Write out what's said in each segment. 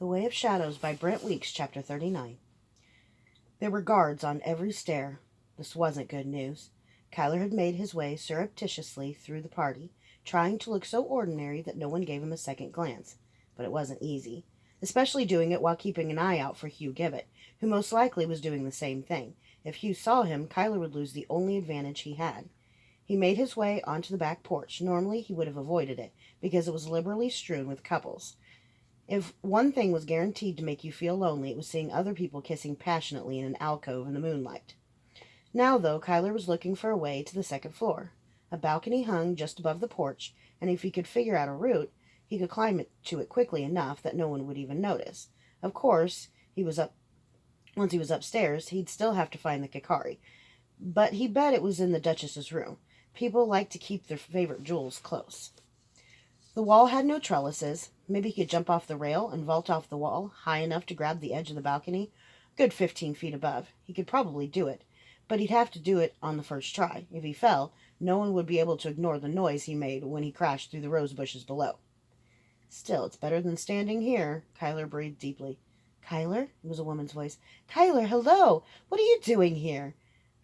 The Way of Shadows by Brent Chapter 39. There were guards on every stair. This wasn't good news. Kyler had made his way surreptitiously through the party, trying to look so ordinary that no one gave him a second glance. But it wasn't easy, especially doing it while keeping an eye out for Hugh Gibbet, who most likely was doing the same thing. If Hugh saw him, Kyler would lose the only advantage he had. He made his way onto the back porch. Normally he would have avoided it, because it was liberally strewn with couples. If one thing was guaranteed to make you feel lonely, it was seeing other people kissing passionately in an alcove in the moonlight. Now, though, Kyler was looking for a way to the second floor. A balcony hung just above the porch, and if he could figure out a route, he could climb to it quickly enough that no one would even notice. Of course, once he was upstairs, he'd still have to find the Kikari, but he bet it was in the Duchess's room. People like to keep their favorite jewels close. The wall had no trellises. Maybe he could jump off the rail and vault off the wall, high enough to grab the edge of the balcony, good 15 feet above. He could probably do it, but he'd have to do it on the first try. If he fell, no one would be able to ignore the noise he made when he crashed through the rose bushes below. Still, it's better than standing here. Kyler breathed deeply. Kyler? It was a woman's voice. Kyler, hello! What are you doing here?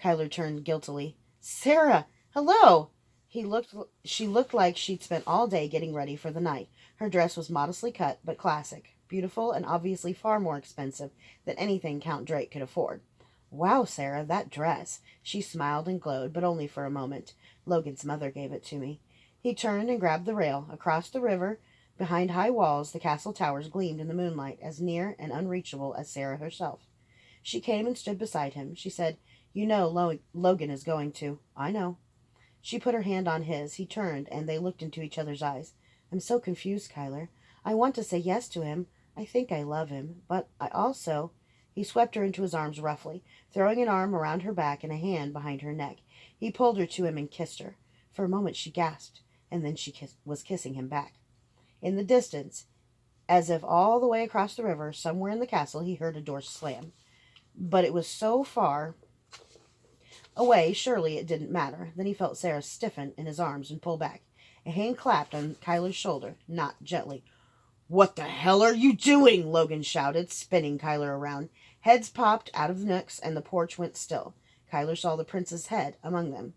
Kyler turned guiltily. Sarah, hello! She looked like she'd spent all day getting ready for the night. Her dress was modestly cut, but classic, beautiful, and obviously far more expensive than anything Count Drake could afford. Wow, Sarah, that dress! She smiled and glowed, but only for a moment. Logan's mother gave it to me. He turned and grabbed the rail. Across the river, behind high walls, the castle towers gleamed in the moonlight, as near and unreachable as Sarah herself. She came and stood beside him. She said, You know Logan is going to. I know. She put her hand on his. He turned, and they looked into each other's eyes. I'm so confused, Kyler. I want to say yes to him. I think I love him. But I also... He swept her into his arms roughly, throwing an arm around her back and a hand behind her neck. He pulled her to him and kissed her. For a moment she gasped, and then she was kissing him back. In the distance, as if all the way across the river, somewhere in the castle, he heard a door slam. But it was so far away, surely it didn't matter. Then he felt Sarah stiffen in his arms and pull back. A hand clapped on Kyler's shoulder, not gently. What the hell are you doing? Logan shouted, spinning Kyler around. Heads popped out of the nooks, and the porch went still. Kyler saw the prince's head among them.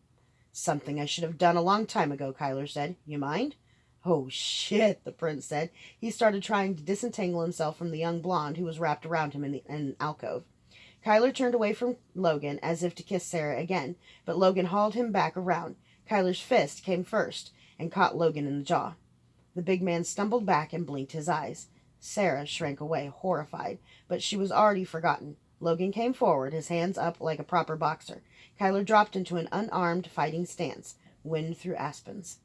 Something I should have done a long time ago, Kyler said. You mind? Oh, shit, the prince said. He started trying to disentangle himself from the young blonde who was wrapped around him in an alcove. Kyler turned away from Logan as if to kiss Sarah again, but Logan hauled him back around. Kyler's fist came first and caught Logan in the jaw. The big man stumbled back and blinked his eyes. Sarah shrank away, horrified, but she was already forgotten. Logan came forward, his hands up like a proper boxer. Kyler dropped into an unarmed fighting stance, wind through aspens.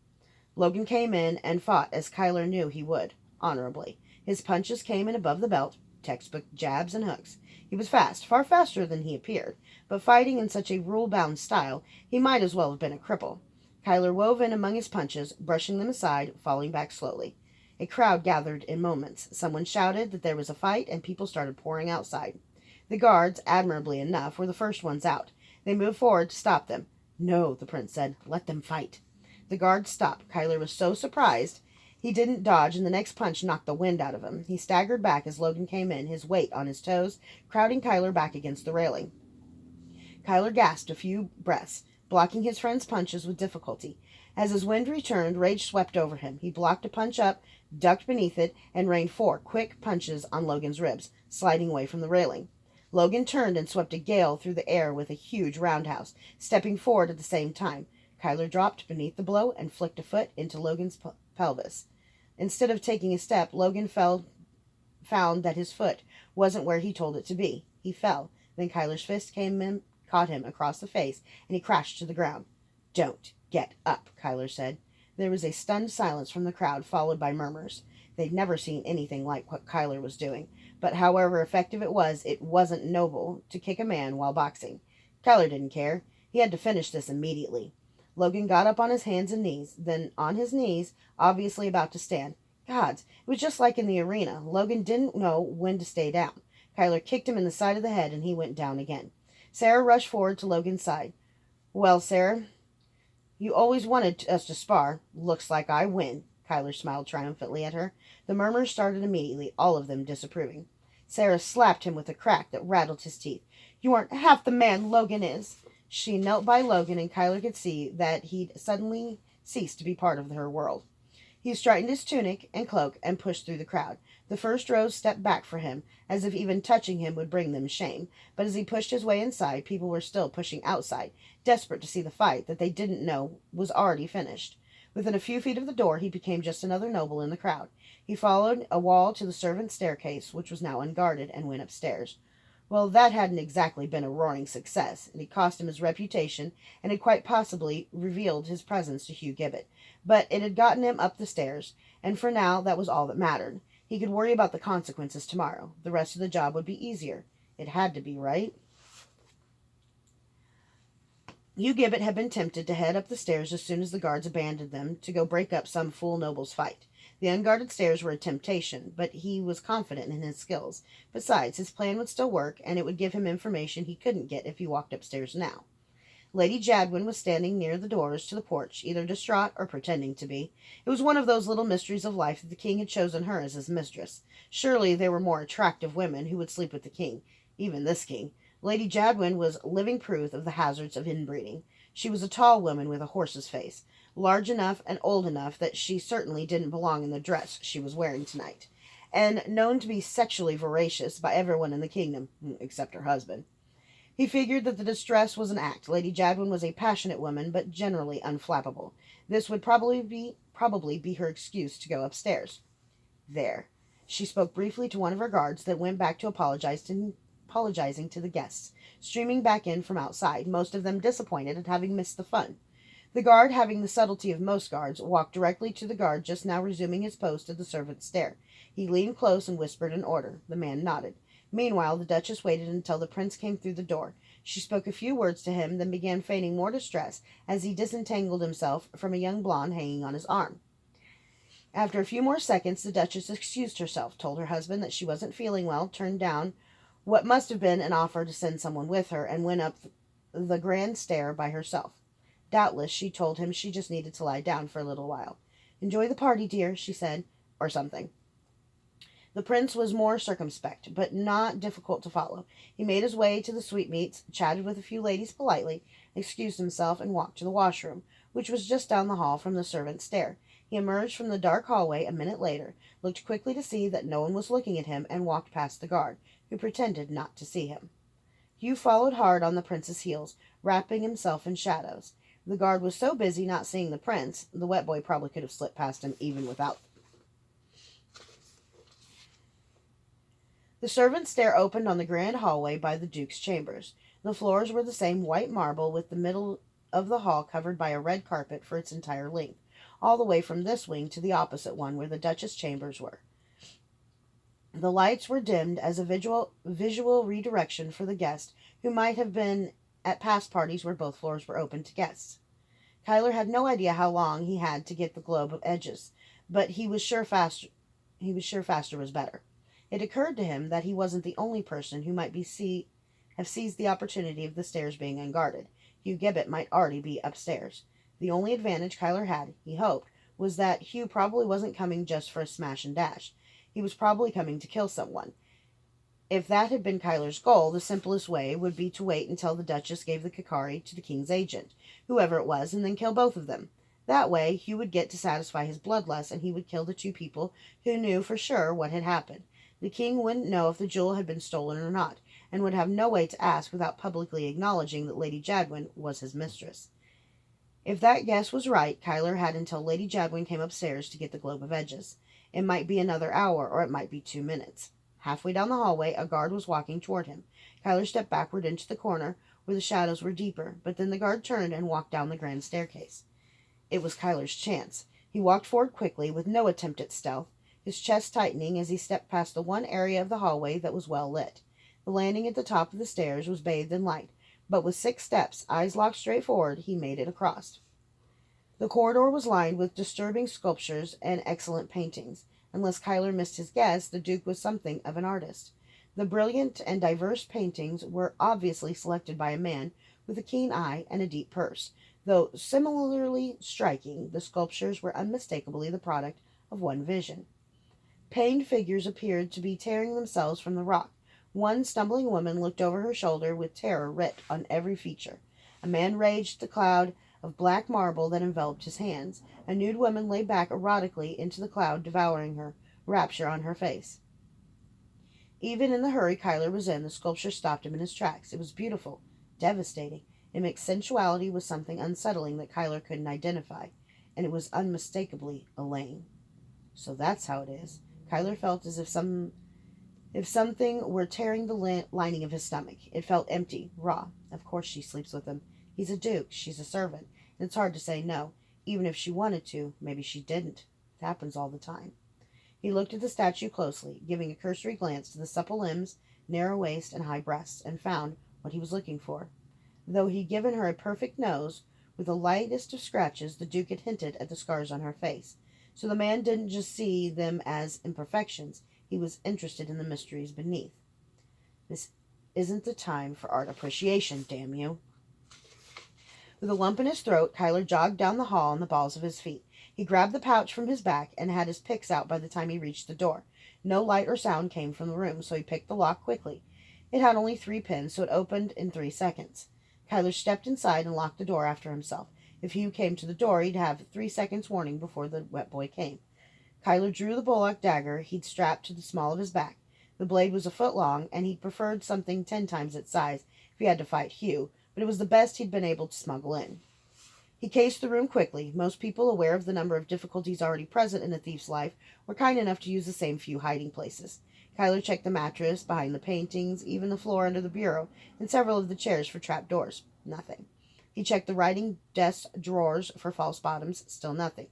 Logan came in and fought as Kyler knew he would, honorably. His punches came in above the belt, textbook jabs and hooks. He was fast, far faster than he appeared, but fighting in such a rule-bound style, he might as well have been a cripple. Kyler wove in among his punches, brushing them aside, falling back slowly. A crowd gathered in moments. Someone shouted that there was a fight, and people started pouring outside. The guards, admirably enough, were the first ones out. They moved forward to stop them. No, the prince said. Let them fight. The guards stopped. Kyler was so surprised he didn't dodge, and the next punch knocked the wind out of him. He staggered back as Logan came in, his weight on his toes, crowding Kyler back against the railing. Kyler gasped a few breaths, blocking his friend's punches with difficulty. As his wind returned, rage swept over him. He blocked a punch up, ducked beneath it, and rained 4 quick punches on Logan's ribs, sliding away from the railing. Logan turned and swept a gale through the air with a huge roundhouse, stepping forward at the same time. Kyler dropped beneath the blow and flicked a foot into Logan's pelvis. Instead of taking a step, Logan found that his foot wasn't where he told it to be. He fell. Then Kyler's fist came in, caught him across the face, and he crashed to the ground. Don't get up, Kyler said. There was a stunned silence from the crowd, followed by murmurs. They'd never seen anything like what Kyler was doing, but however effective it wasn't noble to kick a man while boxing. Kyler didn't care. He had to finish this immediately. Logan got up on his hands and knees, then on his knees, obviously about to stand. Gods, it was just like in the arena. Logan didn't know when to stay down. Kyler kicked him in the side of the head, and he went down again. Sarah rushed forward to Logan's side. Well, Sarah, you always wanted us to spar. Looks like I win. Kyler smiled triumphantly at her. The murmurs started immediately, all of them disapproving. Sarah slapped him with a crack that rattled his teeth. "You aren't half the man Logan is." She knelt by Logan, and Kyler could see that he'd suddenly ceased to be part of her world. He straightened his tunic and cloak and pushed through the crowd. The first rows stepped back for him, as if even touching him would bring them shame. But as he pushed his way inside, people were still pushing outside, desperate to see the fight that they didn't know was already finished. Within a few feet of the door, he became just another noble in the crowd. He followed a wall to the servants' staircase, which was now unguarded, and went upstairs. Well, that hadn't exactly been a roaring success. It had cost him his reputation, and had quite possibly revealed his presence to Hugh Gibbet. But it had gotten him up the stairs, and for now that was all that mattered. He could worry about the consequences tomorrow. The rest of the job would be easier. It had to be, right? Hugh Gibbet had been tempted to head up the stairs as soon as the guards abandoned them to go break up some fool noble's fight. The unguarded stairs were a temptation, but he was confident in his skills. Besides, his plan would still work, and it would give him information he couldn't get if he walked upstairs now. Lady Jadwin was standing near the doors to the porch, either distraught or pretending to be. It was one of those little mysteries of life that the king had chosen her as his mistress. Surely there were more attractive women who would sleep with the king, even this king. Lady Jadwin was living proof of the hazards of inbreeding. She was a tall woman with a horse's face, large enough and old enough that she certainly didn't belong in the dress she was wearing tonight, and known to be sexually voracious by everyone in the kingdom, except her husband. He figured that the distress was an act. Lady Jadwin was a passionate woman, but generally unflappable. This would probably be her excuse to go upstairs. There. She spoke briefly to one of her guards, then went back to apologizing to the guests, streaming back in from outside, most of them disappointed at having missed the fun. The guard, having the subtlety of most guards, walked directly to the guard just now resuming his post at the servants' stair. He leaned close and whispered an order. The man nodded. Meanwhile, the Duchess waited until the prince came through the door. She spoke a few words to him, then began feigning more distress as he disentangled himself from a young blonde hanging on his arm. After a few more seconds, the Duchess excused herself, told her husband that she wasn't feeling well, turned down what must have been an offer to send someone with her, and went up the grand stair by herself. Doubtless, she told him she just needed to lie down for a little while. "Enjoy the party, dear," she said, or something. The prince was more circumspect, but not difficult to follow. He made his way to the sweetmeats, chatted with a few ladies politely, excused himself, and walked to the washroom, which was just down the hall from the servants' stair. He emerged from the dark hallway a minute later, looked quickly to see that no one was looking at him, and walked past the guard, who pretended not to see him. Hugh followed hard on the prince's heels, wrapping himself in shadows. The guard was so busy not seeing the prince, the wet boy probably could have slipped past him even without. The servants' stair opened on the grand hallway by the Duke's chambers. The floors were the same white marble, with the middle of the hall covered by a red carpet for its entire length, all the way from this wing to the opposite one where the Duchess' chambers were. The lights were dimmed as a visual redirection for the guest who might have been at past parties where both floors were open to guests. Kyler had no idea how long he had to get the globe of edges, but he was sure faster was better. It occurred to him that he wasn't the only person who might have seized the opportunity of the stairs being unguarded. Hugh Gibbet might already be upstairs. The only advantage Kyler had, he hoped, was that Hugh probably wasn't coming just for a smash and dash. He was probably coming to kill someone. If that had been Kyler's goal, the simplest way would be to wait until the Duchess gave the Kikari to the king's agent, whoever it was, and then kill both of them. That way, Hugh would get to satisfy his bloodlust, and he would kill the two people who knew for sure what had happened. The king wouldn't know if the jewel had been stolen or not, and would have no way to ask without publicly acknowledging that Lady Jadwin was his mistress. If that guess was right, Kyler had until Lady Jadwin came upstairs to get the globe of edges. It might be another hour, or it might be 2 minutes. Halfway down the hallway, a guard was walking toward him. Kyler stepped backward into the corner, where the shadows were deeper, but then the guard turned and walked down the grand staircase. It was Kyler's chance. He walked forward quickly, with no attempt at stealth, his chest tightening as he stepped past the one area of the hallway that was well lit. The landing at the top of the stairs was bathed in light, but with 6 steps, eyes locked straight forward, he made it across. The corridor was lined with disturbing sculptures and excellent paintings. Unless Kyler missed his guess, the Duke was something of an artist. The brilliant and diverse paintings were obviously selected by a man with a keen eye and a deep purse. Though similarly striking, the sculptures were unmistakably the product of one vision. Pained figures appeared to be tearing themselves from the rock. One stumbling woman looked over her shoulder with terror writ on every feature. A man raged the cloud of black marble that enveloped his hands. A nude woman lay back erotically into the cloud, devouring her, rapture on her face. Even in the hurry Kyler was in, the sculpture stopped him in his tracks. It was beautiful, devastating. It mixed sensuality with something unsettling that Kyler couldn't identify, and it was unmistakably Elaine. So that's how it is. Kyler felt as if something were tearing the lining of his stomach. It felt empty, raw. Of course she sleeps with him. He's a duke. She's a servant. And it's hard to say no. Even if she wanted to, maybe she didn't. It happens all the time. He looked at the statue closely, giving a cursory glance to the supple limbs, narrow waist, and high breasts, and found what he was looking for. Though he'd given her a perfect nose, with the lightest of scratches, the Duke had hinted at the scars on her face. So the man didn't just see them as imperfections. He was interested in the mysteries beneath. This isn't the time for art appreciation, damn you. With a lump in his throat, Kyler jogged down the hall on the balls of his feet. He grabbed the pouch from his back and had his picks out by the time he reached the door. No light or sound came from the room, so he picked the lock quickly. It had only 3 pins, so it opened in 3 seconds. Kyler stepped inside and locked the door after himself. If Hugh came to the door, he'd have 3 seconds warning before the wet boy came. Kyler drew the bullock dagger he'd strapped to the small of his back. The blade was a foot long, and he'd preferred something 10 times its size if he had to fight Hugh, but it was the best he'd been able to smuggle in. He cased the room quickly. Most people, aware of the number of difficulties already present in a thief's life, were kind enough to use the same few hiding places. Kyler checked the mattress, behind the paintings, even the floor under the bureau, and several of the chairs for trap doors. Nothing. He checked the writing desk drawers for false bottoms. Still nothing.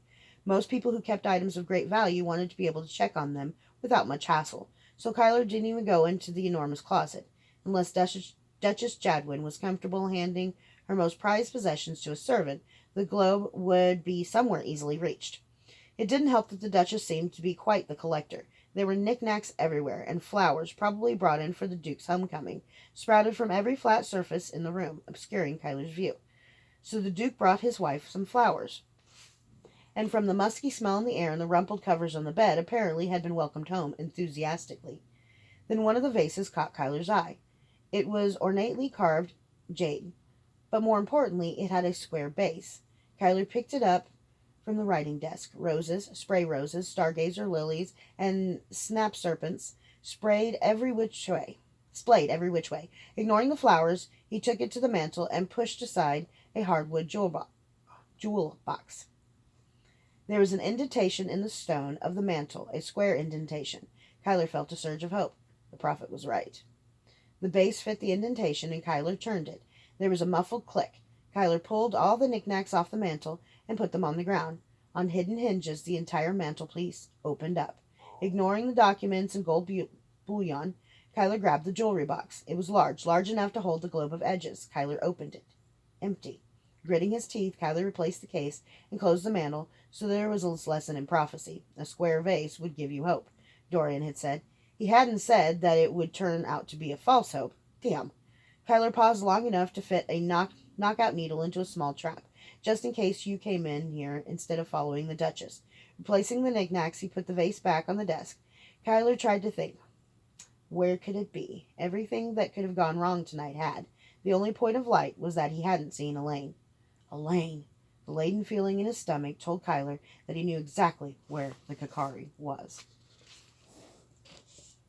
Most people who kept items of great value wanted to be able to check on them without much hassle, so Kyler didn't even go into the enormous closet. Unless Duchess Jadwin was comfortable handing her most prized possessions to a servant, the globe would be somewhere easily reached. It didn't help that the Duchess seemed to be quite the collector. There were knickknacks everywhere, and flowers, probably brought in for the Duke's homecoming, sprouted from every flat surface in the room, obscuring Kyler's view. So the Duke brought his wife some flowers, and from the musky smell in the air and the rumpled covers on the bed, apparently had been welcomed home enthusiastically. Then one of the vases caught Kyler's eye. It was ornately carved jade, but more importantly, it had a square base. Kyler picked it up from the writing desk. Roses, spray roses, stargazer lilies, and snap serpents splayed every which way. Ignoring the flowers, he took it to the mantel and pushed aside a hardwood jewel box. There was an indentation in the stone of the mantel, a square indentation. Kyler felt a surge of hope. The prophet was right. The base fit the indentation, and Kyler turned it. There was a muffled click. Kyler pulled all the knickknacks off the mantel and put them on the ground. On hidden hinges, the entire mantelpiece opened up. Ignoring the documents and gold bullion, Kyler grabbed the jewelry box. It was large enough to hold the globe of edges. Kyler opened it. Empty. Gritting his teeth, Kyler replaced the case and closed the mantel, so there was a lesson in prophecy. A square vase would give you hope, Dorian had said. He hadn't said that it would turn out to be a false hope. Damn. Kyler paused long enough to fit a knockout needle into a small trap, just in case Hugh came in here instead of following the Duchess. Replacing the knickknacks, he put the vase back on the desk. Kyler tried to think. Where could it be? Everything that could have gone wrong tonight had. The only point of light was that he hadn't seen Elaine. Elaine. The laden feeling in his stomach told Kyler that he knew exactly where the Kakari was.